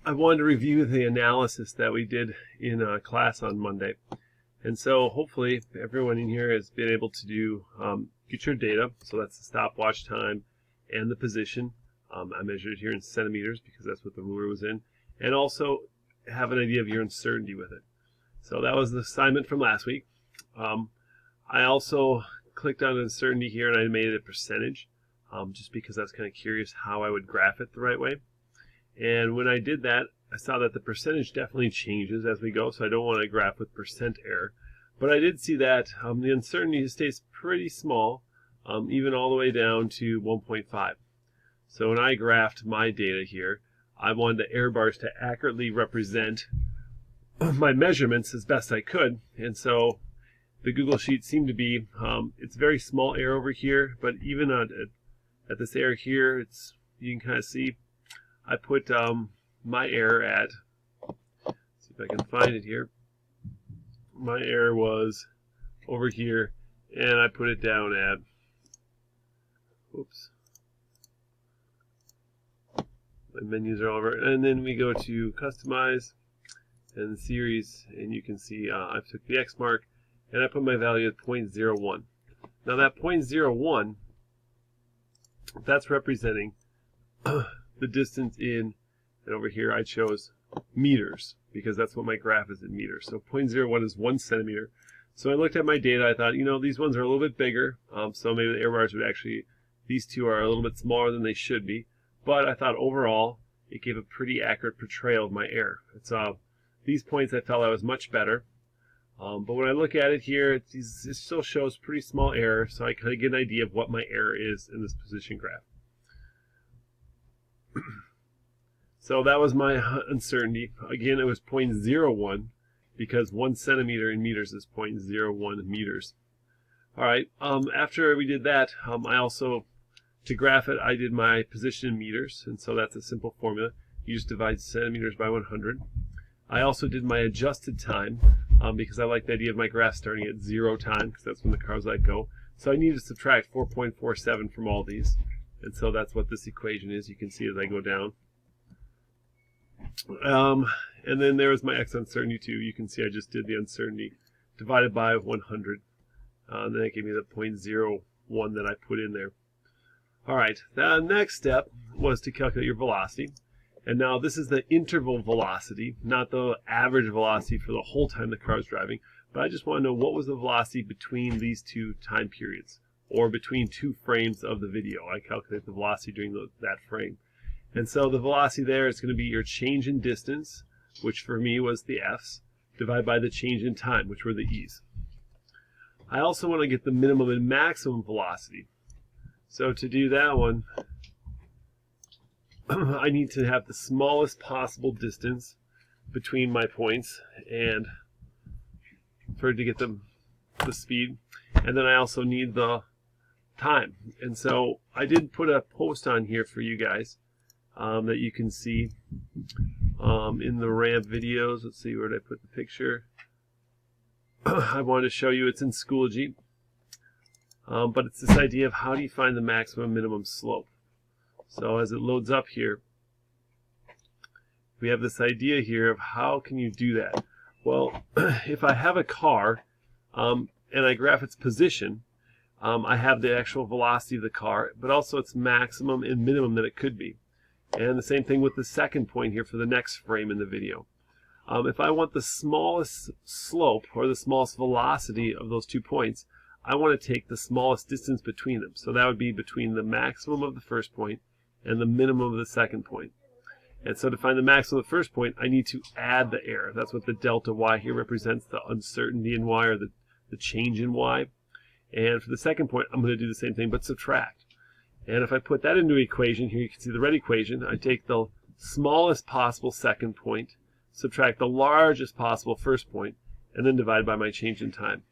I wanted to review the analysis that we did in class on Monday. And so hopefully everyone in here has been able to do get your data. So that's the stopwatch time and the position. I measured it here in centimeters because that's what the ruler was in. And also have an idea of your uncertainty with it. So that was the assignment from last week. I also clicked on uncertainty here and I made it a percentage just because I was kind of curious how I would graph it the right way. And when I did that, I saw that the percentage definitely changes as we go, so I don't want to graph with percent error. But I did see that the uncertainty stays pretty small, even all the way down to 1.5. So when I graphed my data here, I wanted the error bars to accurately represent my measurements as best I could. And so the Google Sheet seemed to be, it's very small error over here, but even at this error here, you can kind of see, I put my error at, let's see if I can find it here. My error was over here, and I put it down at, oops, my menus are all over. And then we go to customize and series, and you can see I took the X mark, and I put my value at 0.01. Now that 0.01, that's representing the distance in, and over here I chose meters because that's what my graph is in meters. So 0.01 is 1 centimeter. So I looked at my data, I thought, these ones are a little bit bigger, so maybe the error bars would actually, these two are a little bit smaller than they should be. But I thought overall, it gave a pretty accurate portrayal of my error. These points I felt I was much better. But when I look at it here, it still shows pretty small error, so I kind of get an idea of what my error is in this position graph. So that was my uncertainty. Again, it was 0.01 because 1 centimeter in meters is 0.01 meters. All right, after we did that, I also, to graph it, I did my position in meters, and so that's a simple formula. You just divide centimeters by 100. I also did my adjusted time because I like the idea of my graph starting at 0 time because that's when the cars let go. So I need to subtract 4.47 from all these. And so that's what this equation is. You can see as I go down. And then there was my X uncertainty too. You can see I just did the uncertainty divided by 100. And then it gave me the 0.01 that I put in there. All right, the next step was to calculate your velocity. And now this is the interval velocity, not the average velocity for the whole time the car is driving. But I just want to know what was the velocity between these two time periods, or between 2 frames of the video. I calculate the velocity during that frame. And so the velocity there is going to be your change in distance, which for me was the F's, divided by the change in time, which were the E's. I also want to get the minimum and maximum velocity. So to do that one, I need to have the smallest possible distance between my points and for to get the speed. And then I also need the time. And so I did put a post on here for you guys that you can see in the ramp videos. Let's see, where did I put the picture? I wanted to show you it's in Schoology. But it's this idea of how do you find the maximum minimum slope. So as it loads up here, we have this idea here of how can you do that. Well, if I have a car and I graph its position, I have the actual velocity of the car, but also its maximum and minimum that it could be. And the same thing with the second point here for the next frame in the video. If I want the smallest slope or the smallest velocity of those 2 points, I want to take the smallest distance between them. So that would be between the maximum of the first point and the minimum of the second point. And so to find the maximum of the first point, I need to add the error. That's what the delta y here represents, the uncertainty in y, or the change in y. And for the second point, I'm going to do the same thing, but subtract. And if I put that into an equation, here you can see the red equation. I take the smallest possible second point, subtract the largest possible first point, and then divide by my change in time.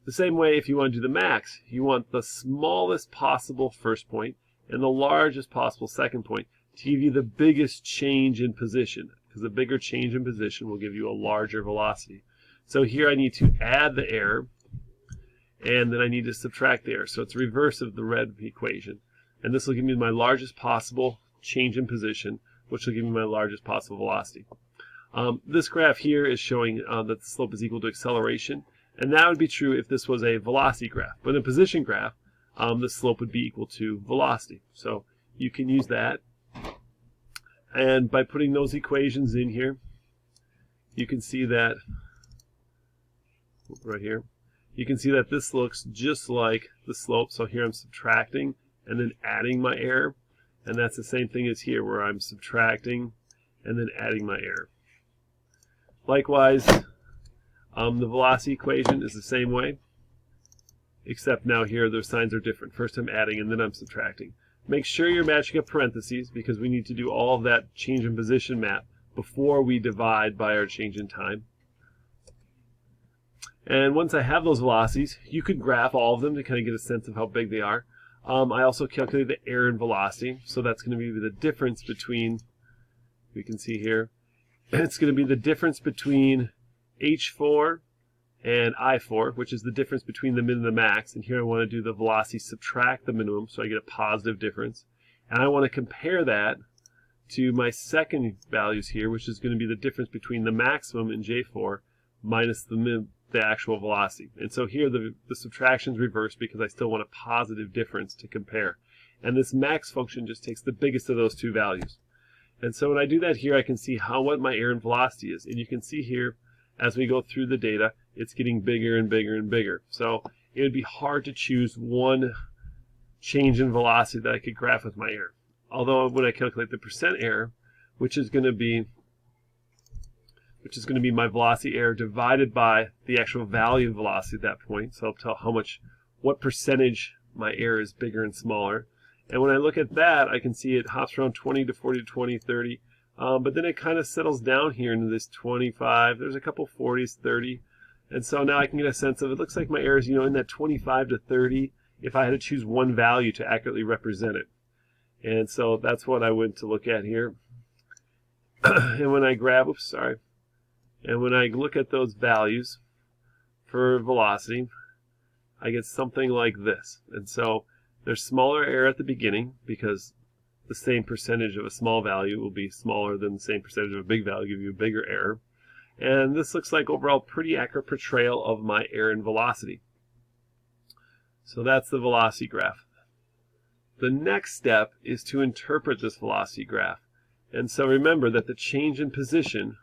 The same way, if you want to do the max, you want the smallest possible first point and the largest possible second point to give you the biggest change in position, because the bigger change in position will give you a larger velocity. So here I need to add the error, and then I need to subtract the error. So it's reverse of the red equation. And this will give me my largest possible change in position which will give me my largest possible velocity. This graph here is showing that the slope is equal to acceleration, and that would be true if this was a velocity graph. But in a position graph, the slope would be equal to velocity. So you can use that. And by putting those equations in here, you can see that right here, you can see that this looks just like the slope. So here I'm subtracting and then adding my error. And that's the same thing as here, where I'm subtracting and then adding my error. Likewise, the velocity equation is the same way, except now here the signs are different. First I'm adding and then I'm subtracting. Make sure you're matching up parentheses, because we need to do all of that change in position map before we divide by our change in time. And once I have those velocities, you could graph all of them to kind of get a sense of how big they are. I also calculate the error and velocity, so that's going to be the difference between, we can see here, it's going to be the difference between H4 and I4, which is the difference between the min and the max. And here I want to do the velocity subtract the minimum, so I get a positive difference. And I want to compare that to my second values here, which is going to be the difference between the maximum in J4 minus the actual velocity. And so here the subtraction is reversed because I still want a positive difference to compare. And this max function just takes the biggest of those two values. And so when I do that here, I can see what my error and velocity is. And you can see here, as we go through the data, it's getting bigger and bigger and bigger. So it would be hard to choose one change in velocity that I could graph with my error. Although when I calculate the percent error, which is going to be my velocity error divided by the actual value of velocity at that point. So I'll tell what percentage my error is bigger and smaller. And when I look at that, I can see it hops around 20 to 40 to 20, 30. But then it kind of settles down here into this 25. There's a couple 40s, 30. And so now I can get a sense of, it looks like my error is, in that 25 to 30 if I had to choose one value to accurately represent it. And so that's what I went to look at here. And when I and when I look at those values for velocity, I get something like this. And so there's smaller error at the beginning, because the same percentage of a small value will be smaller than the same percentage of a big value, give you a bigger error. And this looks like overall pretty accurate portrayal of my error and velocity. So that's the velocity graph. The next step is to interpret this velocity graph. And so remember that the change in position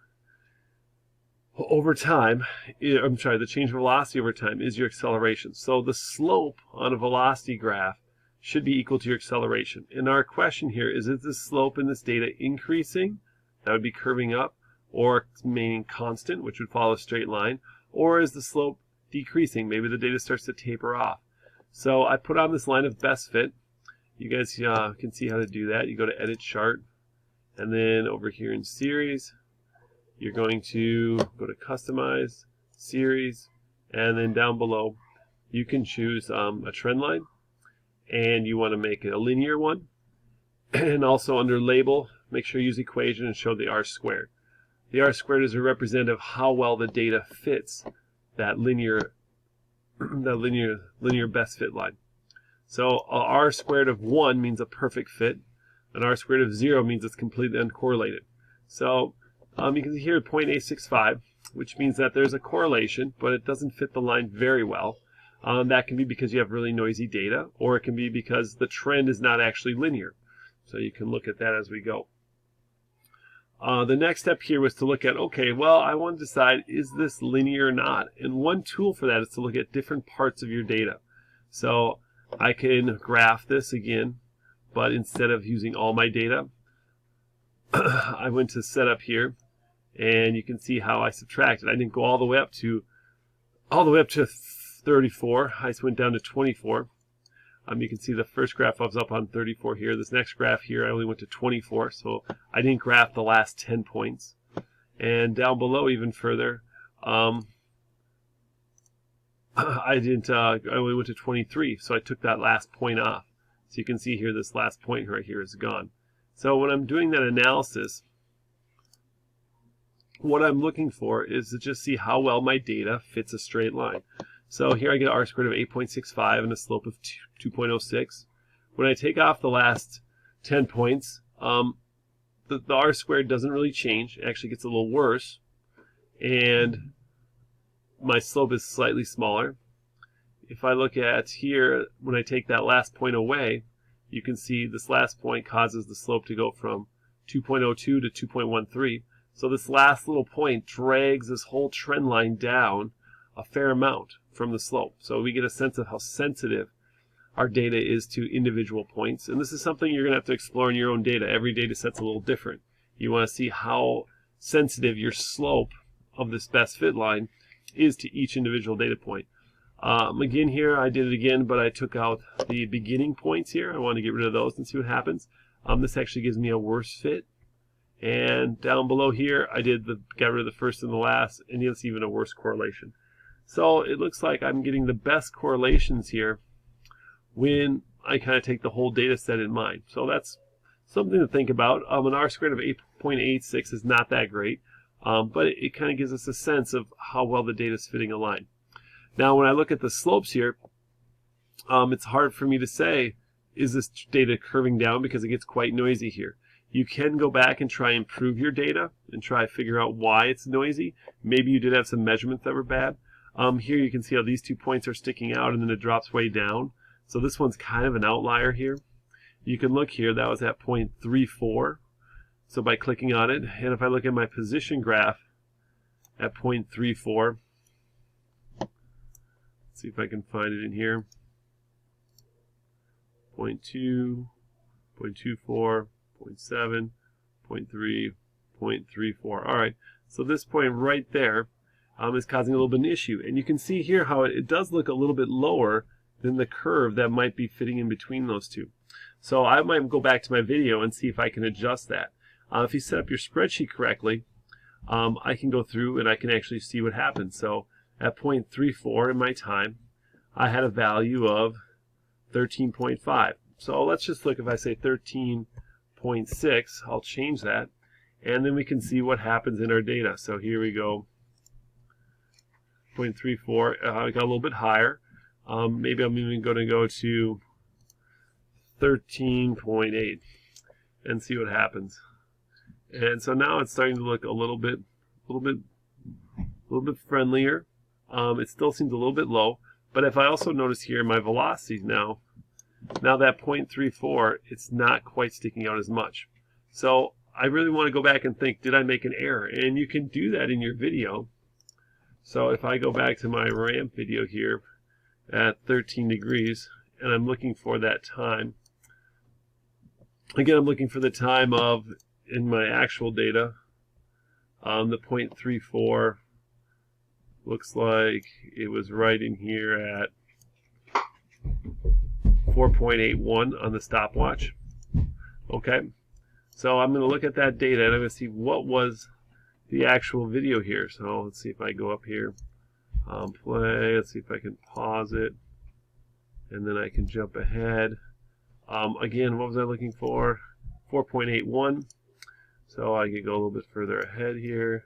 over time, the change in velocity over time is your acceleration. So the slope on a velocity graph should be equal to your acceleration. And our question here is the slope in this data increasing? That would be curving up, or remaining constant, which would follow a straight line, or is the slope decreasing? Maybe the data starts to taper off. So I put on this line of best fit. You guys can see how to do that. You go to edit chart, and then over here in series, you're going to go to customize, series, and then down below you can choose a trend line, and you want to make it a linear one. And also under label, make sure you use equation and show the R squared. The R squared is a representative of how well the data fits that linear best fit line. So a R squared of 1 means a perfect fit. An R squared of 0 means it's completely uncorrelated. So you can see here 0.865, which means that there's a correlation, but it doesn't fit the line very well. That can be because you have really noisy data, or it can be because the trend is not actually linear. So you can look at that as we go. The next step here was to look at, okay, well, I want to decide, is this linear or not? And one tool for that is to look at different parts of your data. So I can graph this again, but instead of using all my data, I went to setup here, and you can see how I subtracted. I didn't go all the way up to 34. I just went down to 24. You can see the first graph I was up on 34 here. This next graph here, I only went to 24, so I didn't graph the last 10 points. And down below even further, I only went to 23, so I took that last point off. So you can see here, this last point right here is gone. So when I'm doing that analysis, what I'm looking for is to just see how well my data fits a straight line. So here I get an R squared of 8.65 and a slope of 2.06. When I take off the last 10 points, the R squared doesn't really change. It actually gets a little worse. And my slope is slightly smaller. If I look at here, when I take that last point away, you can see this last point causes the slope to go from 2.02 to 2.13. So this last little point drags this whole trend line down a fair amount from the slope. So we get a sense of how sensitive our data is to individual points. And this is something you're going to have to explore in your own data. Every data set's a little different. You want to see how sensitive your slope of this best fit line is to each individual data point. Again here, I did it again, but I took out the beginning points here. I want to get rid of those and see what happens. This actually gives me a worse fit. And down below here, I got rid of the first and the last, and it's even a worse correlation. So it looks like I'm getting the best correlations here when I kind of take the whole data set in mind. So that's something to think about. An R squared of 8.86 is not that great, but it kind of gives us a sense of how well the data is fitting a line. Now, when I look at the slopes here, it's hard for me to say, is this data curving down, because it gets quite noisy here. You can go back and try and improve your data and try to figure out why it's noisy. Maybe you did have some measurements that were bad. Here you can see how these 2 points are sticking out and then it drops way down. So this one's kind of an outlier here. You can look here, that was at 0.34. So by clicking on it, and if I look at my position graph at 0.34, let's see if I can find it in here. 0.2, 0.24, 0.7, 0.3, 0.34. All right, so this point right there is causing a little bit of an issue. And you can see here how it does look a little bit lower than the curve that might be fitting in between those two. So I might go back to my video and see if I can adjust that. If you set up your spreadsheet correctly, I can go through and I can actually see what happens. So at 0.34 in my time, I had a value of 13.5. So let's just look, if I say 13.6, I'll change that, and then we can see what happens in our data. So here we go, 0.34, I got a little bit higher. Maybe I'm even going to go to 13.8 and see what happens. And so now it's starting to look a little bit friendlier. It still seems a little bit low, but if I also notice here my velocities now that 0.34, it's not quite sticking out as much. So I really want to go back and think, did I make an error? And you can do that in your video. So if I go back to my ramp video here at 13 degrees, and I'm looking for that time. Again, I'm looking for the time of, in my actual data, the 0.34 looks like it was right in here at 4.81 on the stopwatch. Okay, so I'm going to look at that data and I'm going to see what was the actual video here. So let's see if I go up here, play, let's see if I can pause it, and then I can jump ahead. Again, what was I looking for? 4.81. So I could go a little bit further ahead here.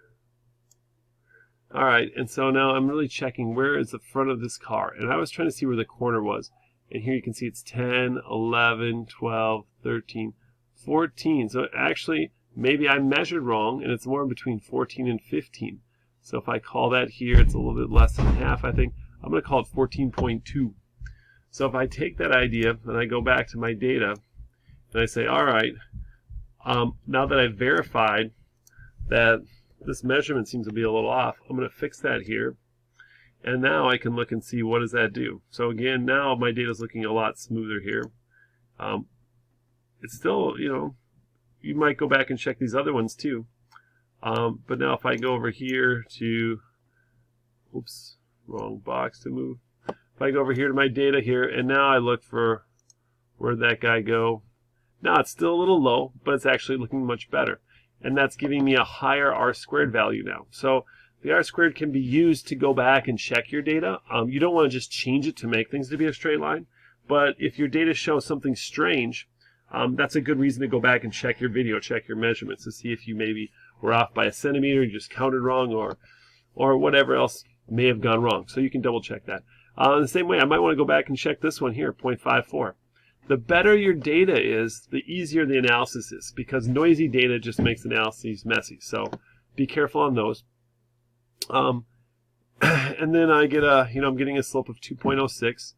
All right, and so now I'm really checking where is the front of this car. And I was trying to see where the corner was. And here you can see it's 10, 11, 12, 13, 14. So actually, maybe I measured wrong, and it's more between 14 and 15. So if I call that here, it's a little bit less than half, I think. I'm going to call it 14.2. So if I take that idea and I go back to my data, and I say, all right, now that I've verified that this measurement seems to be a little off, I'm going to fix that here. And now I can look and see what does that do. So again, now my data is looking a lot smoother here. It's still, you might go back and check these other ones too. But now if I go over here to, oops, wrong box to move. If I go over here to my data here, and now I look for where'd that guy go. Now it's still a little low, but it's actually looking much better. And that's giving me a higher R squared value now. So the R squared can be used to go back and check your data. You don't want to just change it to make things to be a straight line. But if your data shows something strange, that's a good reason to go back and check your video, check your measurements to see if you maybe were off by a centimeter, you just counted wrong, or whatever else may have gone wrong. So you can double check that. In the same way, I might want to go back and check this one here, 0.54. The better your data is, the easier the analysis is, because noisy data just makes analyses messy. So be careful on those. And then I get I'm getting a slope of 2.06,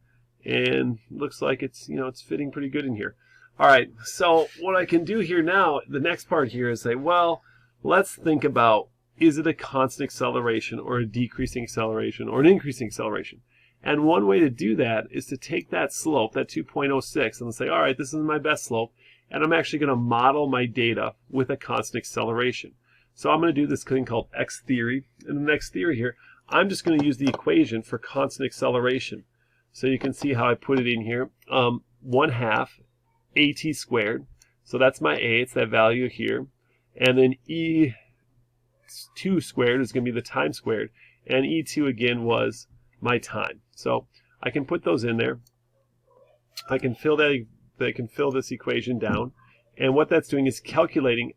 and looks like it's fitting pretty good in here. All right, so what I can do here now, the next part here is say, well, let's think about, is it a constant acceleration or a decreasing acceleration or an increasing acceleration? And one way to do that is to take that slope, that 2.06, and say, all right, this is my best slope, and I'm actually going to model my data with a constant acceleration. So I'm going to do this thing called X theory. And the next theory here, I'm just going to use the equation for constant acceleration. So you can see how I put it in here. 1/2 AT squared. So that's my A, it's that value here. And then E2 squared is going to be the time squared. And E2 again was my time. So I can put those in there. I can fill this equation down. And what that's doing is calculating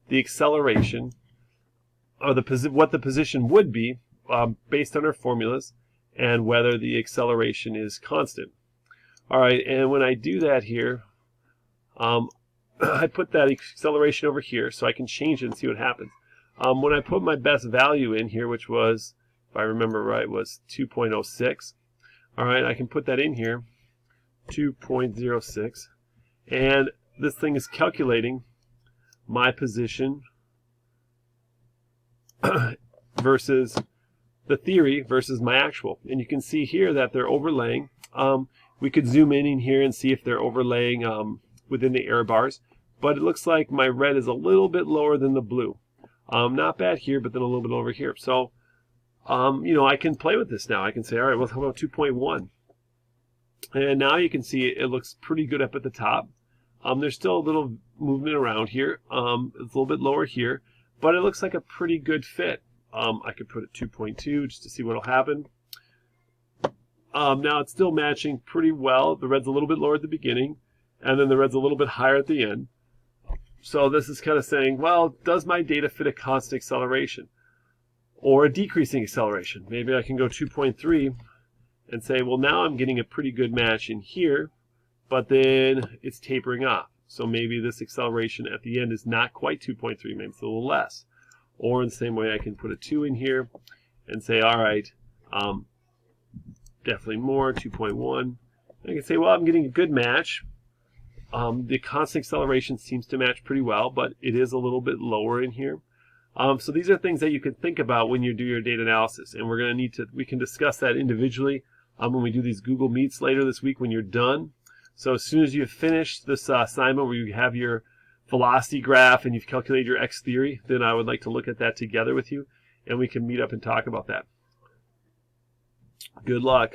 the acceleration, or what the position would be based on our formulas, and whether the acceleration is constant. All right, and when I do that here, I put that acceleration over here so I can change it and see what happens. When I put my best value in here, which was, if I remember right, was 2.06. All right, I can put that in here, 2.06, and this thing is calculating my position versus the theory versus my actual. And you can see here that they're overlaying. We could zoom in here and see if they're overlaying within the error bars. But it looks like my red is a little bit lower than the blue. Not bad here, but then a little bit over here. So, I can play with this now. I can say, all right, well, how about 2.1? And now you can see it looks pretty good up at the top. There's still a little movement around here. It's a little bit lower here, but it looks like a pretty good fit. I could put it 2.2 just to see what will happen. Now it's still matching pretty well. The red's a little bit lower at the beginning, and then the red's a little bit higher at the end. So this is kind of saying, well, does my data fit a constant acceleration or a decreasing acceleration? Maybe I can go 2.3 and say, well, now I'm getting a pretty good match in here, but then it's tapering off. So maybe this acceleration at the end is not quite 2.3, maybe it's a little less. Or in the same way, I can put a 2 in here and say, all right, definitely more, 2.1. I can say, well, I'm getting a good match. The constant acceleration seems to match pretty well, but it is a little bit lower in here. So these are things that you can think about when you do your data analysis, and we can discuss that individually when we do these Google Meets later this week when you're done. So as soon as you've finished this assignment where you have your velocity graph and you've calculated your X theory, then I would like to look at that together with you, and we can meet up and talk about that. Good luck.